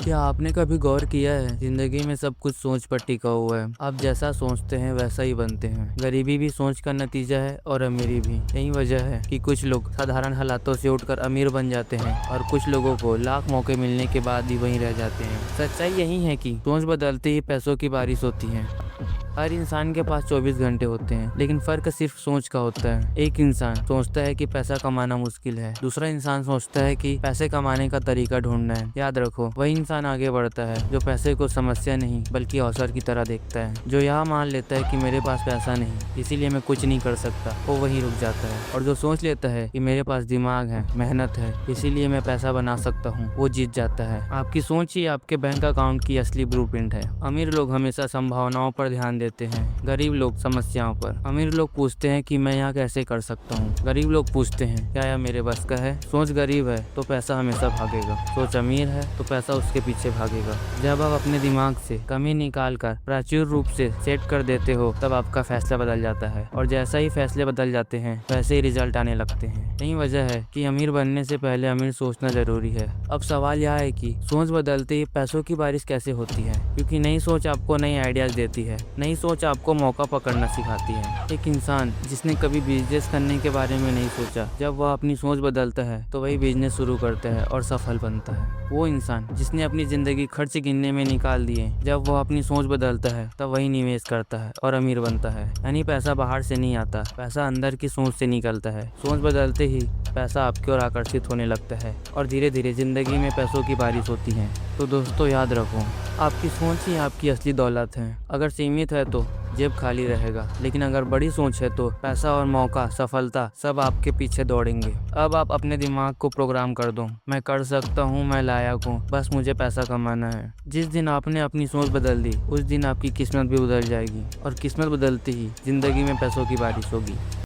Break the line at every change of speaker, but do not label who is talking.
क्या आपने कभी गौर किया है, जिंदगी में सब कुछ सोच पर टिका हुआ है। आप जैसा सोचते हैं वैसा ही बनते हैं। गरीबी भी सोच का नतीजा है और अमीरी भी। यही वजह है कि कुछ लोग साधारण हालातों से उठकर अमीर बन जाते हैं और कुछ लोगों को लाख मौके मिलने के बाद भी वहीं रह जाते हैं। सच्चाई यही है कि सोच बदलते ही पैसों की बारिश होती है। हर इंसान के पास 24 घंटे होते हैं, लेकिन फर्क सिर्फ सोच का होता है। एक इंसान सोचता है कि पैसा कमाना मुश्किल है, दूसरा इंसान सोचता है कि पैसे कमाने का तरीका ढूंढना है। याद रखो, वही इंसान आगे बढ़ता है जो पैसे को समस्या नहीं बल्कि अवसर की तरह देखता है। जो यह मान लेता है कि मेरे पास पैसा नहीं इसीलिए मैं कुछ नहीं कर सकता, वो वहीं रुक जाता है। और जो सोच लेता है कि मेरे पास दिमाग है, मेहनत है, इसीलिए मैं पैसा बना सकता हूँ, वो जीत जाता है। आपकी सोच ही आपके बैंक अकाउंट की असली ब्लूप्रिंट है। अमीर लोग हमेशा संभावनाओं पर ध्यान देते हैं, गरीब लोग समस्याओं पर। अमीर लोग पूछते हैं कि मैं यहाँ कैसे कर सकता हूँ, गरीब लोग पूछते हैं क्या यह मेरे बस का है। सोच गरीब है तो पैसा हमेशा भागेगा, सोच अमीर है तो पैसा उसके पीछे भागेगा। जब आप अपने दिमाग से कमी निकाल कर प्राचुर रूप से सेट कर देते हो तब आपका फैसला बदल जाता है, और जैसा ही फैसले बदल जाते हैं वैसे ही रिजल्ट आने लगते हैं। यही वजह है कि अमीर बनने से पहले अमीर सोचना जरूरी है। अब सवाल यह है कि सोच बदलते ही पैसों की बारिश कैसे होती है, क्योंकि नई सोच आपको नई आइडियाज देती है, नई सोच आपको मौका पकड़ना सिखाती है। एक इंसान जिसने कभी बिजनेस करने के बारे में नहीं सोचा, जब वह अपनी सोच बदलता है तो वही बिजनेस शुरू करता है और सफल बनता है। वो इंसान जिसने अपनी जिंदगी खर्च गिनने में निकाल दिए, जब वह अपनी सोच बदलता है तब वही निवेश करता है और अमीर बनता है। यानी पैसा बाहर से नहीं आता, पैसा अंदर की सोच से निकलता है। सोच बदलते ही पैसा आपकी ओर आकर्षित होने लगता है और धीरे धीरे जिंदगी में पैसों की बारिश होती है। तो दोस्तों याद रखो, आपकी सोच ही आपकी असली दौलत है। अगर सीमित है तो जेब खाली रहेगा, लेकिन अगर बड़ी सोच है तो पैसा और मौका, सफलता सब आपके पीछे दौड़ेंगे। अब आप अपने दिमाग को प्रोग्राम कर दो, मैं कर सकता हूँ, मैं लायक हूँ, बस मुझे पैसा कमाना है। जिस दिन आपने अपनी सोच बदल दी उस दिन आपकी किस्मत भी बदल जाएगी, और किस्मत बदलते ही जिंदगी में पैसों की बारिश होगी।